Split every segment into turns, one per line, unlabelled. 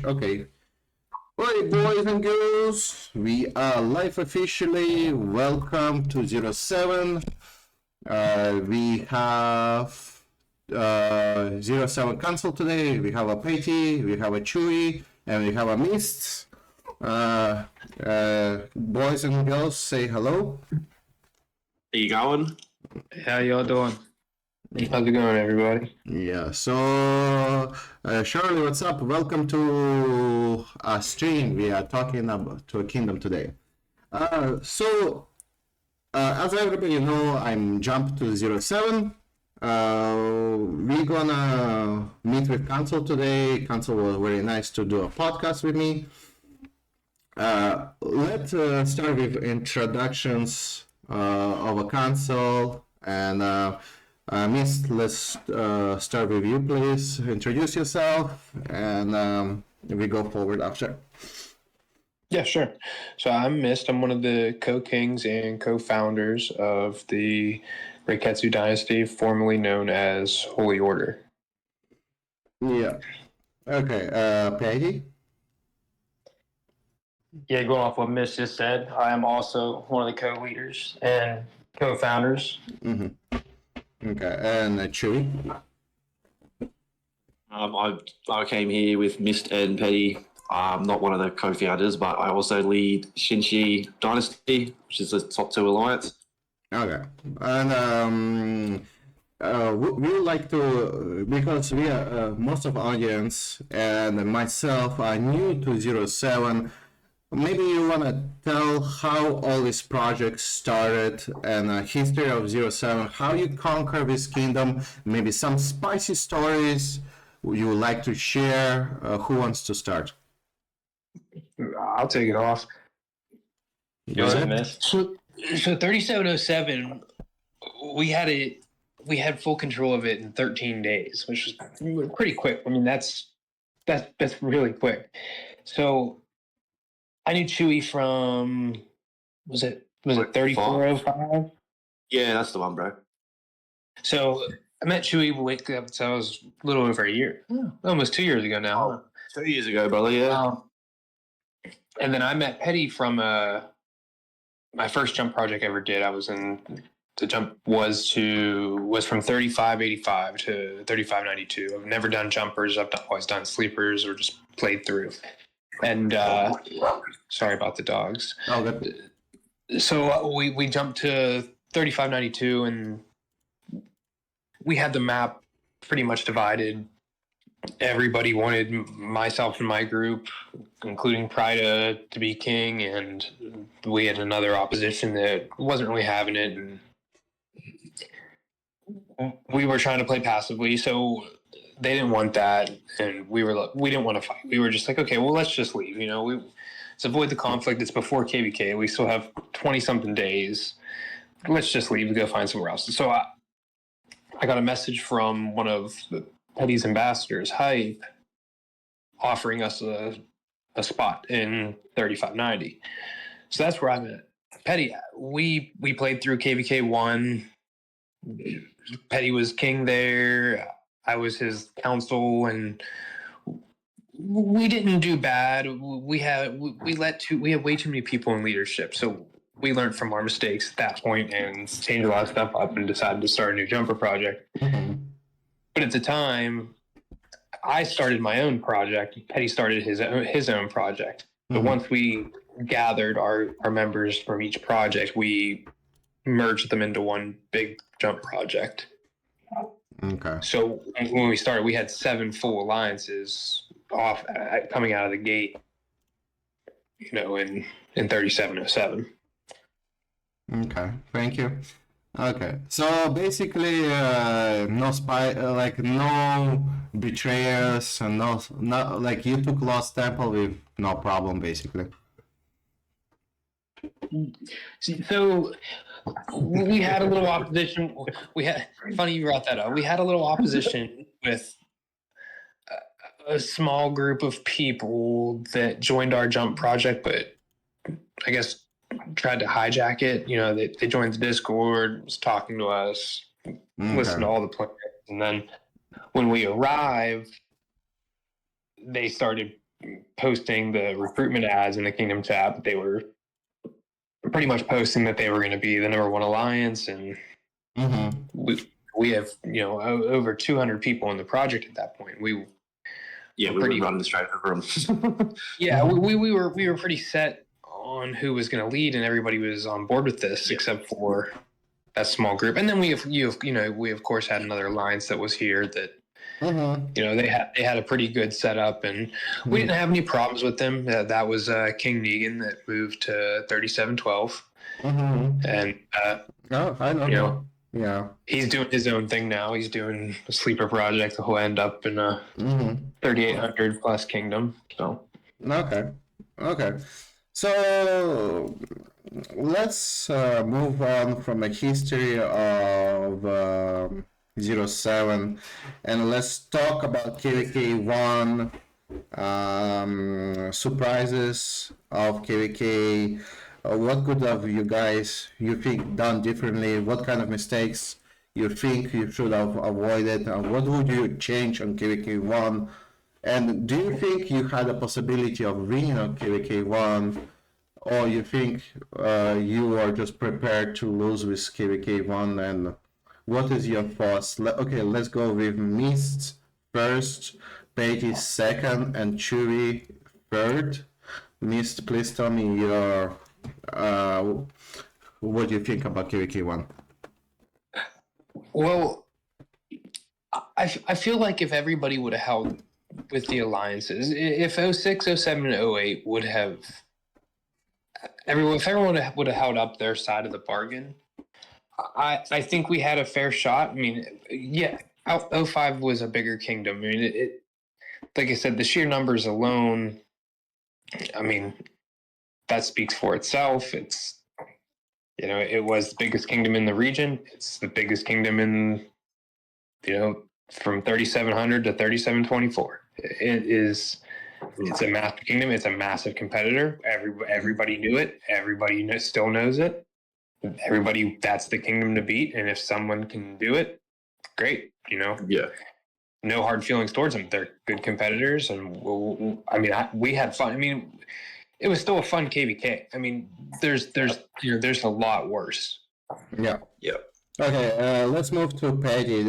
Okay. Right, boys and girls, we are live officially. Welcome to 07. We have 07 Council today. We have a Patty, we have a Chewy, and we have a Mist. Boys and girls, say hello.
How you going?
How y'all doing? How's it going, everybody?
Yeah, so Shirley, what's up? Welcome to our stream. We are talking about to a kingdom today. As everybody know, I'm jumped to 07. We're gonna meet with Councel today. Councel was very nice to do a podcast with me. Let's start with introductions of a Councel and Miss, let's start with you, please. Introduce yourself, and we go forward after.
Yeah, sure. So I'm Mist. I'm one of the co-kings and co-founders of the Reiketsu Dynasty, formerly known as Holy Order.
Yeah. Okay. Peggy?
Yeah, going off what Miss just said, I am also one of the co-leaders and co-founders.
Mm-hmm. Okay, and Chewy?
I came here with Mist and Petty. I'm not one of the co-founders, but I also lead Shinshi Dynasty, which is the top 2 alliance.
Okay, and we would like to, because we are most of audience and myself are new to 07. Maybe you want to tell how all these projects started and history of 07, how you conquer this kingdom, maybe some spicy stories you would like to share. Who wants to start?
I'll take it off.
Go ahead, Miss.
So 3707, we had full control of it in 13 days, which was pretty quick. I mean, that's really quick. So I knew Chewy from, was it 3405?
Yeah, that's the one, bro.
So I met Chewy so I was a little over a year, almost 2 years ago now.
2 years ago, brother, yeah.
And then I met Petty from my first jump project I ever did. The jump was from 3585 to 3592. I've never done jumpers. I've always done sleepers or just played through. And sorry about the dogs.
Oh, good.
So we jumped to 3592, and we had the map pretty much divided. Everybody wanted myself and my group, including Prida, to be king, and we had another opposition that wasn't really having it, and we were trying to play passively, so they didn't want that, and we didn't want to fight. We were just like, okay, well, let's just leave. Let's avoid the conflict. It's before KVK. We still have 20-something days. Let's just leave and go find somewhere else. So I got a message from one of Petty's ambassadors, Hype, offering us a spot in 3590. So that's where I met Petty at. We played through KVK 1. Petty was king there. I was his council, and we didn't do bad. We had way too many people in leadership, so we learned from our mistakes at that point and changed a lot of stuff up and decided to start a new jumper project.
Mm-hmm.
But at the time, I started my own project. Petty started his own project.
Mm-hmm.
But once we gathered our members from each project, we merged them into one big jump project.
Okay.
So when we started, we had 7 full alliances coming out of the gate, in 3707.
Okay, thank you. Okay, so basically, no no betrayers, and no, like you took Lost Temple with no problem, basically.
So we had a little opposition. Funny you brought that up. We had a little opposition with a small group of people that joined our jump project, but I guess tried to hijack it. They joined the Discord, was talking to us, listened to all the plans, and then when we arrived, they started
posting the recruitment ads in the Kingdom tab, they were pretty much posting that they were going to be the #1 alliance, and we have over 200 people in the project at that point. We
were running straight over them.
Yeah, we were pretty set on who was going to lead, and everybody was on board with this except for that small group. And then we of course had another alliance that was here that they had a pretty good setup, and we didn't have any problems with them. That was King Negan that moved to 3712, and
I know. Yeah,
he's doing his own thing now. He's doing a sleeper project that will end up in a 3800 plus kingdom. So
okay. So let's move on from a history of 07, and let's talk about KVK 1, surprises of KVK. What could have you think done differently? What kind of mistakes you think you should have avoided? What would you change on KVK 1? And do you think you had a possibility of winning on KVK 1, or you think you are just prepared to lose with KVK 1? And what is your thoughts? Okay, let's go with Mist first, Patty second, and Chewy third. Mist, please tell me your what do you think about KVK 1?
Well, I feel like if everybody would have held with the alliances, if 06, 07, and 08 would have if everyone would have held up their side of the bargain, I think we had a fair shot. I mean, yeah, 05 was a bigger kingdom. I mean, it like I said, the sheer numbers alone, I mean, that speaks for itself. It's it was the biggest kingdom in the region. It's the biggest kingdom in from 3700 to 3724. It's a massive kingdom. It's a massive competitor. Everybody knew it. Everybody still knows it. Everybody, that's the kingdom to beat. And if someone can do it, great.
Yeah.
No hard feelings towards them. They're good competitors, and we had fun. I mean, it was still a fun KVK. I mean, there's a lot worse.
Yeah.
Yeah.
Okay, let's move to Patty.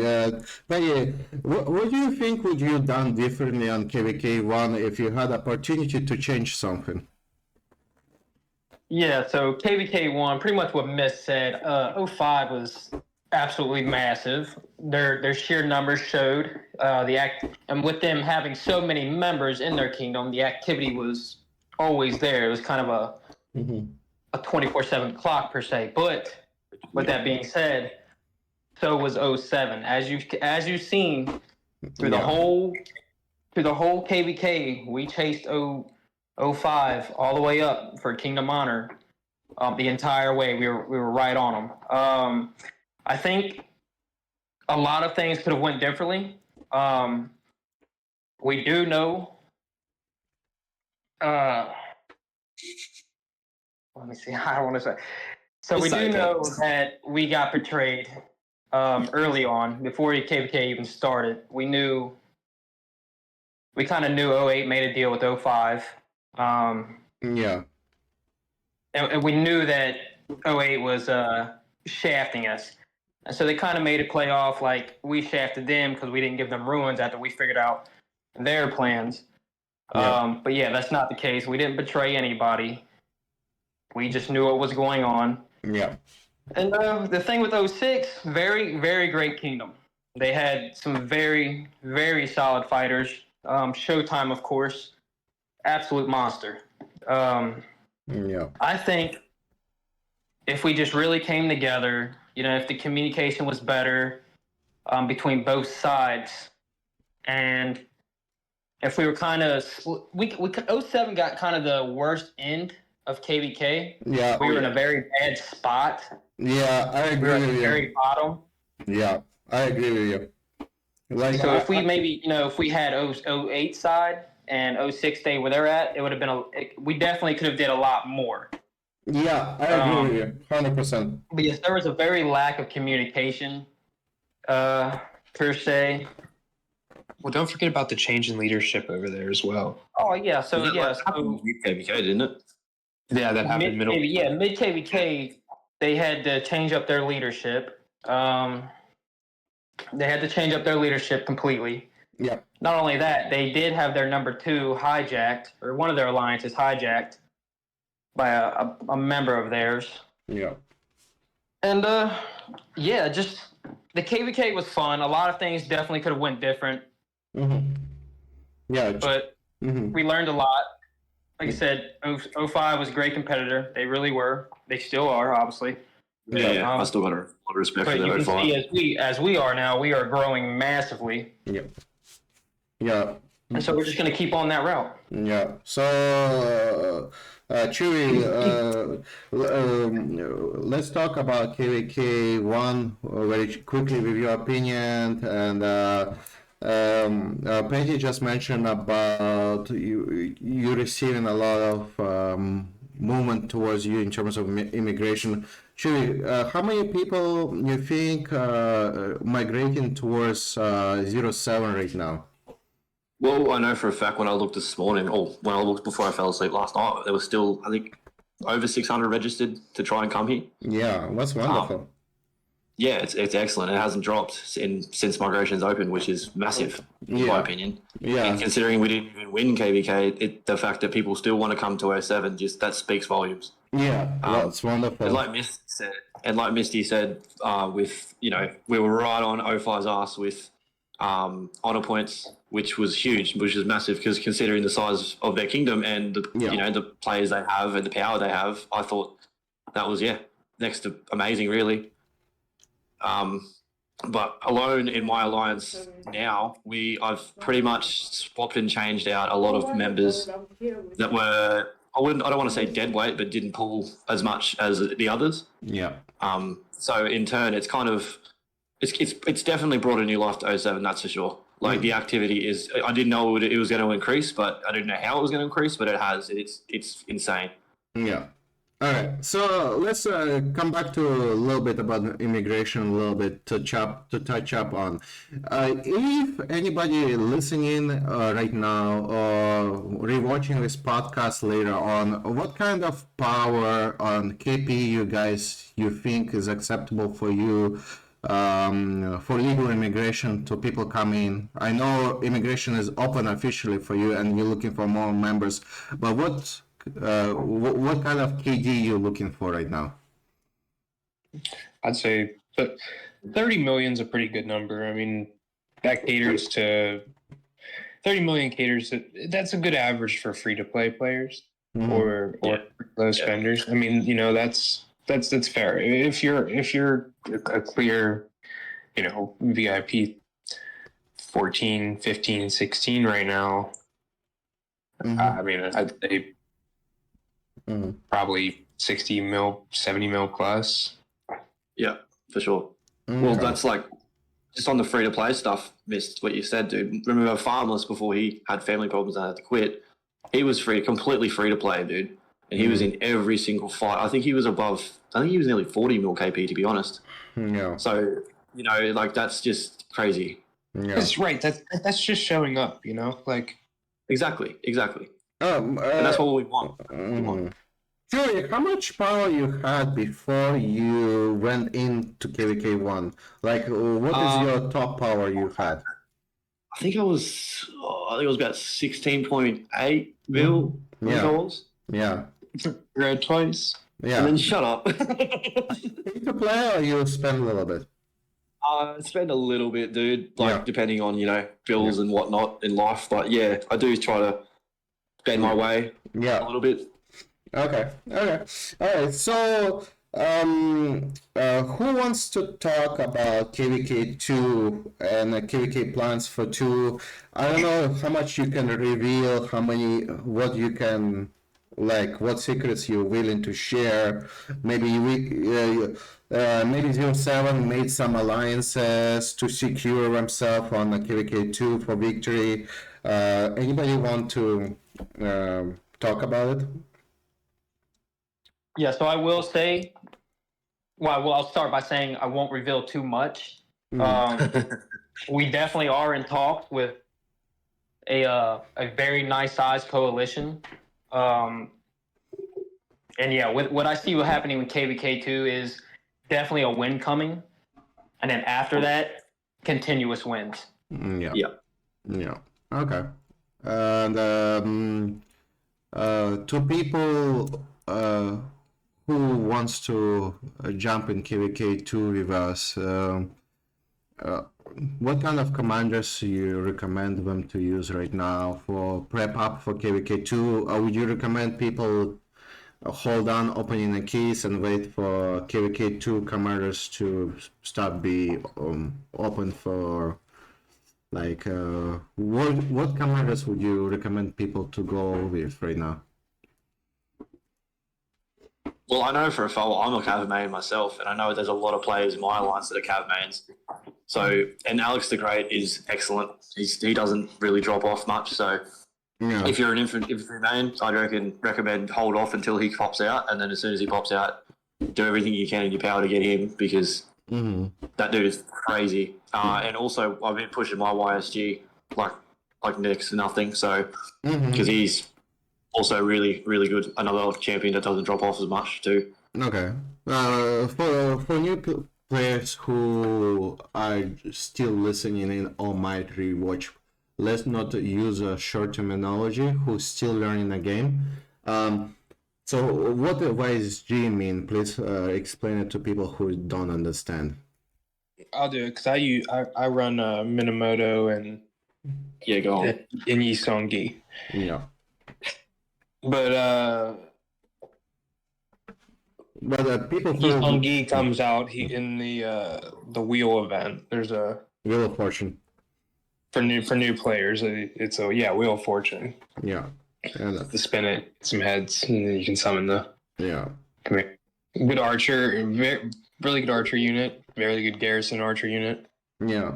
Patty, what do you think would you done differently on KVK 1 if you had opportunity to change something?
Yeah, so KVK 1, pretty much what Miss said. 05 was absolutely massive. Their sheer numbers showed and with them having so many members in their kingdom, the activity was always there. It was kind of a 24/7 clock per se. But with that being said, so was 07. As you've seen through the whole KVK, we chased 05 all the way up for Kingdom Honor the entire way. We were right on them. I think a lot of things could have went differently. We do know. Let me see. I don't want to say. So we do know that we got betrayed early on, before KVK even started. We kind of knew 08 made a deal with 05.
Yeah.
And we knew that 08 was shafting us. And so they kind of made it play off like we shafted them because we didn't give them ruins after we figured out their plans.
Yeah.
But yeah, that's not the case. We didn't betray anybody. We just knew what was going on.
Yeah.
And the thing with 06, very, very great kingdom. They had some very, very solid fighters. Showtime, of course, absolute monster.
Yeah.
I think if we just really came together, if the communication was better between both sides, and if we were kind of, 07 got kind of the worst end of KVK.
Yeah.
We were in a very bad spot.
Yeah, I agree
We were at
with
the
you.
very bottom.
Yeah, I agree with you. Like,
So if we if we had 08 side and 06 stayed where they're at, it would have been we definitely could have did a lot more.
Yeah, I agree with you, 100%.
But yes, there was a very lack of communication, per se.
Well, don't forget about the change in leadership over there as well.
Oh yeah, so
That,
yeah,
like, happened
so
with KVK, didn't it?
Yeah, that happened middle.
mid KVK, they had to change up their leadership. They had to change up their leadership completely.
Yeah.
Not only that, they did have their number 2 hijacked, or one of their alliances hijacked by a member of theirs.
Yeah.
And yeah, just the KVK was fun. A lot of things definitely could have went different,
Mm-hmm. Yeah.
but
Mm-hmm.
we learned a lot. Like I said, 05 was a great competitor. They really were. They still are, obviously.
Yeah, I still got a lot of respect for
But you
that
can
05.
see as we are now, we are growing massively.
Yeah. Yeah.
And so we're just going to keep on that route.
Yeah. So, Chewy, let's talk about KVK one very quickly with your opinion. And Patty just mentioned about you receiving a lot of movement towards you in terms of immigration. Chewy, how many people you think migrating towards 07 right now?
Well, I know for a fact when I looked this morning, or when I looked before I fell asleep last night, there was still, I think, over 600 registered to try and come here.
Yeah, that's wonderful.
Yeah, it's excellent. It hasn't dropped since migration's open, which is massive, in my opinion.
Yeah.
And considering we didn't even win KVK, the fact that people still want to come to 07, just that speaks volumes.
Yeah, that's wonderful.
And like Misty said, with we were right on 05's ass with honor points, which was huge, which is massive because considering the size of their kingdom and the players they have and the power they have, I thought that was next to amazing, really. But alone in my alliance now, I've pretty much swapped and changed out a lot of members that were I don't want to say dead weight, but didn't pull as much as the others.
Yeah.
So in turn, it's kind of it's definitely brought a new life to 07, that's for sure. Like the activity is, I didn't know it was going to increase, but I didn't know how it was going to increase, but it has. It's insane.
Yeah. All right. So let's come back to a little bit about immigration, a little bit to touch up on. If anybody listening right now or rewatching this podcast later on, what kind of power on KP you think is acceptable for you? For legal immigration to people coming. I know immigration is open officially for you and you're looking for more members, but what kind of KD you're looking for right now?
I'd say but 30 million is a pretty good number. I mean, that caters to 30 million that's a good average for free to play players or low spenders. I mean, that's fair. If you're a clear, VIP 14, 15, 16 right now, I mean, I'd say probably 60 mil, 70 mil plus.
Yeah, for sure. Well, that's like just on the free to play stuff. Missed what you said, dude. Remember Farmless before he had family problems and had to quit? He was completely free to play, dude. And he was in every single fight. I think he was nearly 40 mil KP, to be honest.
Yeah.
So, like that's just crazy.
Yeah.
That's right. That's just showing up, like.
Exactly.
And
that's what we want.
Joey, how much power you had before you went into KVK1? Like, what is your top power you had?
I think it was about 16.8 mil.
Yeah.
Read twice.
Yeah.
And then shut up.
Pay to play or you spend a little bit?
Spend a little bit, dude. Depending on bills and whatnot in life. But yeah, I do try to spend my way. A little bit.
Okay. All right. So, who wants to talk about KVK 2 and KVK plans for 2? I don't know how much you can reveal, what you can. Like what secrets you're willing to share. Maybe maybe 07 made some alliances to secure himself on the KVK2 for victory. Anybody want to talk about it?
Yeah, so I will say, I'll start by saying I won't reveal too much. We definitely are in talks with a very nice sized coalition. And yeah, with what I see what happening with KVK2 is definitely a win coming, and then after that, continuous wins.
Yeah.
Yeah.
Yeah. Okay. And to people who wants to jump in KVK2 with us, what kind of commanders you recommend them to use right now for prep up for KVK2? Or would you recommend people hold on opening the keys and wait for KVK2 commanders to start be open for like what commanders would you recommend people to go with right now?
Well, I know for a fact, I'm a Cav main myself, and I know there's a lot of players in my alliance that are Cav mains. So, and Alex the Great is excellent. He doesn't really drop off much. So,
Yeah.
if you're an infantry main, I'd recommend hold off until he pops out, and then as soon as he pops out, do everything you can in your power to get him, because that dude is crazy. And also, I've been pushing my YSG like next to nothing. So, because he's also really, really good. Another champion that doesn't drop off as much too.
Okay. For new players who are still listening in or might rewatch, let's not use a short terminology. Who's still learning the game. So what YSG mean? Please explain it to people who don't understand.
I'll do it because I run Minamoto and
Yeah, go on.
Yisongi.
Yeah.
But
people who
Yisongi comes out in the wheel event. There's a
Wheel of Fortune.
for new players. It's a Wheel of Fortune.
Yeah. And
To spin it, some heads, and then you can summon the.
yeah.
Come here. Good archer, really good archer unit. Very good garrison archer unit.
Yeah.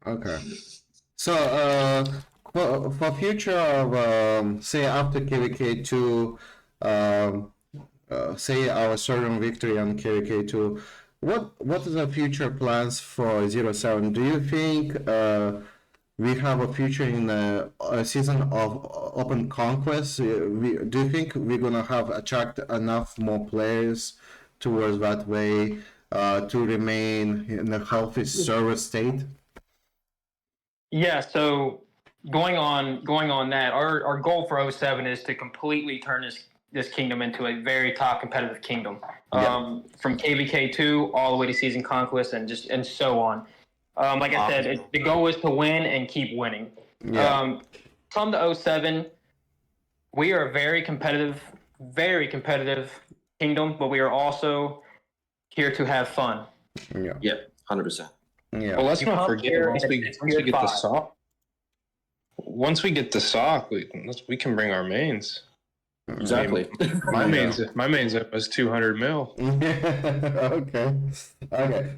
Okay. So, for future of say after KVK2, say our certain victory on KVK2, what is the future plans for 07? Do you think we have a future in a season of open conquest? Do you think we're gonna have attract enough more players towards that way to remain in a healthy service state?
Yeah, so going on that, our goal for 07 is to completely turn this kingdom into a very top competitive kingdom. From KVK2 all the way to season conquest and so on. Like I said, the goal is to win and keep winning.
Yeah.
Come to 07, we are a very competitive kingdom, but we are also here to have fun.
Yeah.
Yeah, 100%.
Yeah.
Well, let's
You
not
come
forget
here
once
and
we
it's
get the
tier 5.
sock. Once we get the sock, we can bring our mains.
Exactly.
My mains was 200 mil.
Okay.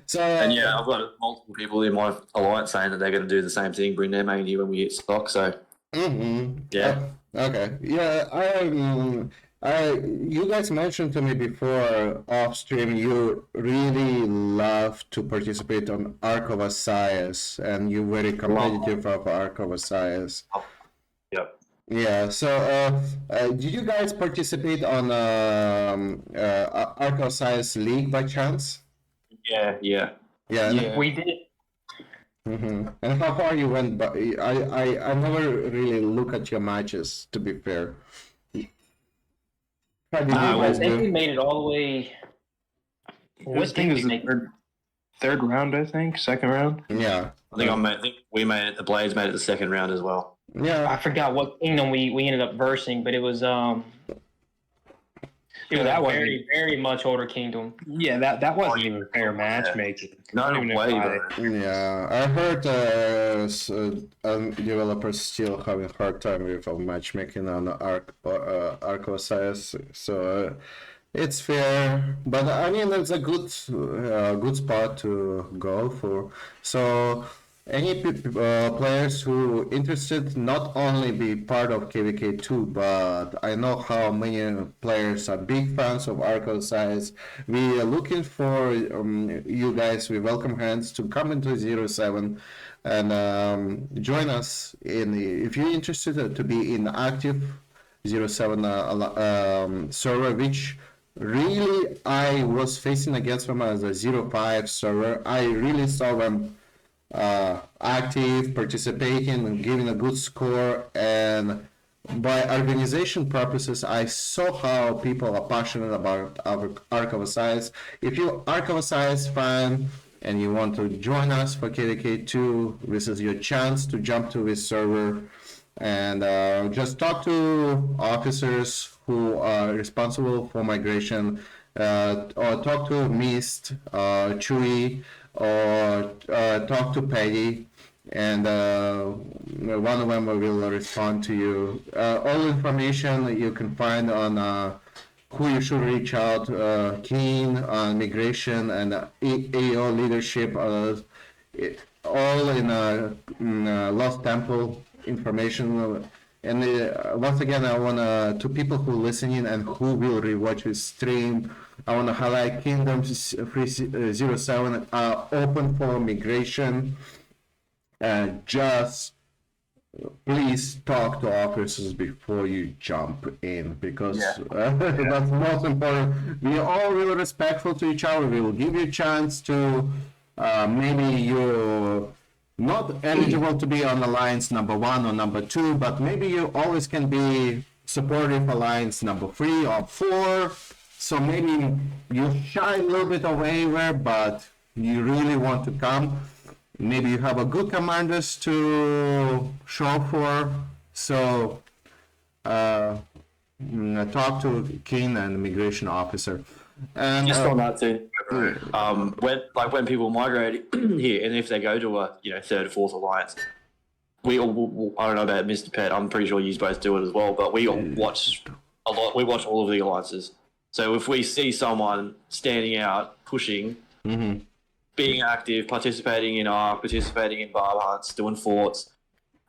So
And yeah, I've got multiple people in my alliance saying that they're going to do the same thing, bring their main here when we hit stock. So yeah.
Okay. Yeah. You guys mentioned to me before off stream you really love to participate on Ark of Osiris, and you're very competitive of Ark of Osiris.
Yep.
Yeah. So, did you guys participate on Ark of Osiris League by chance?
Yeah.
Yeah.
We did.
And how far you went? But I never really look at your matches. To be fair. How did you
I
guys
think we
do?
made it all the way.
This thing is the third round, I think, second round.
Yeah.
I think we made it. The Blades made it the second round as well.
I
Yeah.
forgot what kingdom we ended up versing, but it was a very, very much older kingdom.
Yeah, that wasn't even fair matchmaking.
No
I don't even know
way,
why
bro.
Yeah. I heard developers still having a hard time with matchmaking on Ark Osiris. So it's fair, but I mean it's a good spot to go for. So any players who interested not only be part of KVK2, but I know how many players are big fans of Arco Size. We are looking for you guys with welcome hands to come into 07 and join us in. If you're interested to be in active 07 server, which really I was facing against them as a 05 server. I really saw them active, participating, and giving a good score. And by organization purposes, I saw how people are passionate about Ark of Osiris. If you're Ark of Osiris fan and you want to join us for KVK2, this is your chance to jump to this server and just talk to officers who are responsible for migration, or talk to Mist, Chewy, or talk to Peggy, and one of them will respond to you. All information you can find on who you should reach out, Keen on migration and AO leadership, all in Lost Temple information. And once again, I want to people who listening and who will rewatch this stream, I want to highlight Kingdoms 307 are open for migration. And just please talk to officers before you jump in, because that's most important. We are all really respectful to each other. We will give you a chance to maybe you're not eligible to be on alliance number 1 or number 2, but maybe you always can be supportive alliance number 3 or 4. So maybe you shy a little bit away there, but you really want to come. Maybe you have a good commanders to show for. So talk to Keen and immigration officer. And
just on that too, when people migrate here, and if they go to a third or fourth alliance, we all, I don't know about Mr. Pet, I'm pretty sure you both do it as well, but we all watch a lot. We watch all of the alliances. So if we see someone standing out, pushing, being active, participating in ARC, participating in barb hunts, doing forts,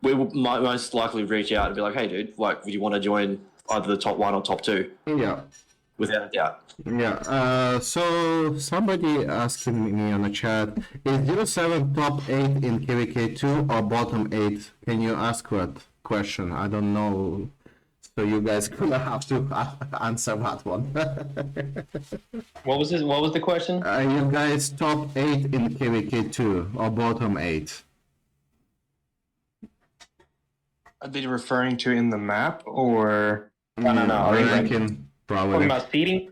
we will most likely reach out and be like, "Hey, dude, would you want to join either the top 1 or top 2?"
Yeah.
Without a doubt.
Yeah. So somebody asking me on the chat, is 07 top 8 in KVK2 or bottom 8? Can you ask that question? I don't know. So you guys gonna have to answer that one.
What was this? What was the question?
You guys top 8 in KVK2 or bottom 8?
Are they referring to in the map or?
No.
Ranking, probably.
Talking about seeding?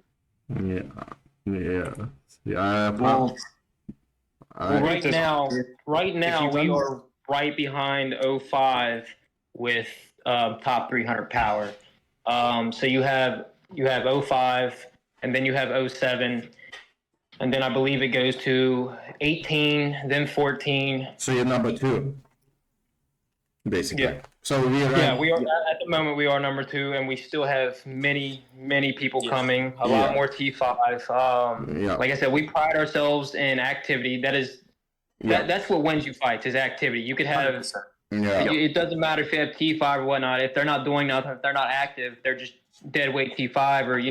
Yeah.
Well, right now we are right behind 05 with top 300 power. So you have 05, and then you have 07, and then I believe it goes to 18, then 14.
So you're number 2, basically.
Yeah.
So we are.
Yeah, we are at the moment. We are number 2, and we still have many people coming. A lot more T5. Like I said, we pride ourselves in activity. That's what wins you fights is activity. You could have. 100%.
Yeah.
It doesn't matter if you have T5 or whatnot. If they're not doing nothing, if they're not active, they're just deadweight T5 or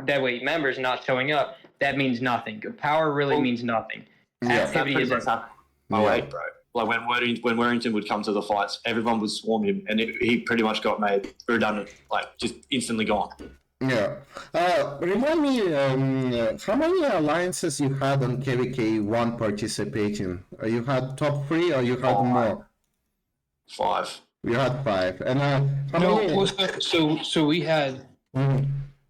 deadweight members not showing up. That means nothing. Power really means nothing. Activity is.
Wait, bro. Like when Warrington would come to the fights, everyone would swarm him, and he pretty much got made redundant, like just instantly gone.
Yeah. Remind me, how many alliances you had on KVK1 participating? You had top 3 or you had more?
5.
You had 5. And how many?
So we had.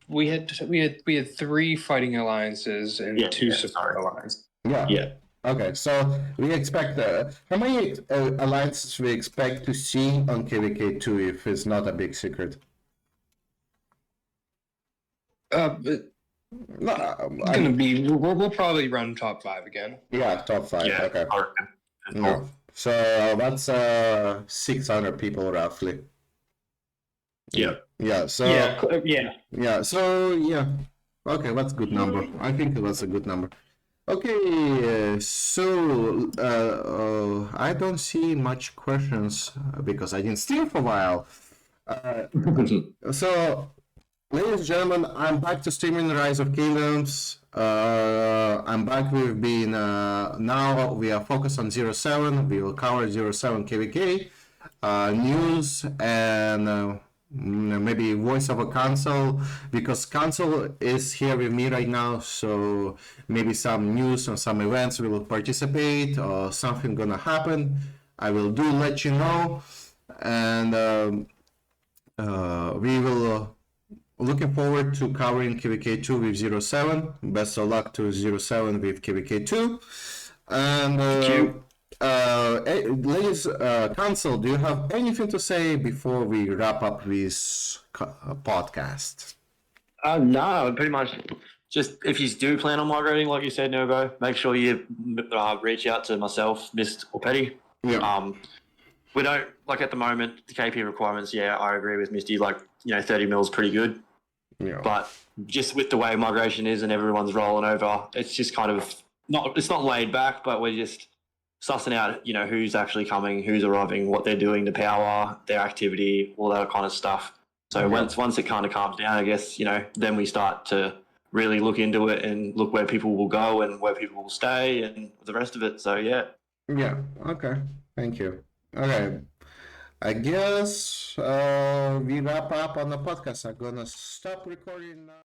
We had 3 fighting alliances and 2 support alliances.
Yeah. Okay, so we expect how many alliances we expect to see on KVK2 if it's not a big secret?
It's gonna be. We'll probably run top 5 again.
Yeah, top 5.
Yeah,
okay. No. So that's 600 people roughly.
Yeah.
Yeah. So.
Yeah.
Yeah. So yeah. Okay, that's a good number. I think that's a good number. Okay, so I don't see much questions because I didn't stream for a while. Uh, so, ladies and gentlemen, I'm back to streaming Rise of Kingdoms. I'm back with being now we are focused on 07. We will cover 07 KVK news and maybe voice of a council because council is here with me right now, so maybe some news on some events we will participate or something gonna happen. I will do let you know, and we will looking forward to covering KVK2 with 07. Best of luck to 07 with KVK2. And
Thank you.
ladies, Council, do you have anything to say before we wrap up this podcast?
No, pretty much. Just if you do plan on migrating, like you said, Nervo, make sure you reach out to myself, Mist, or Petty.
Yeah.
We don't like at the moment the KP requirements. Yeah, I agree with Misty. Like 30 mil is pretty good.
Yeah.
But just with the way migration is and everyone's rolling over, it's just kind of it's not laid back, but we're just sussing out, who's actually coming, who's arriving, what they're doing, the power, their activity, all that kind of stuff. So once it kind of calms down, I guess, then we start to really look into it and look where people will go and where people will stay and the rest of it. So yeah.
Yeah. Okay. Thank you. Okay. I guess we wrap up on the podcast. I'm gonna stop recording now.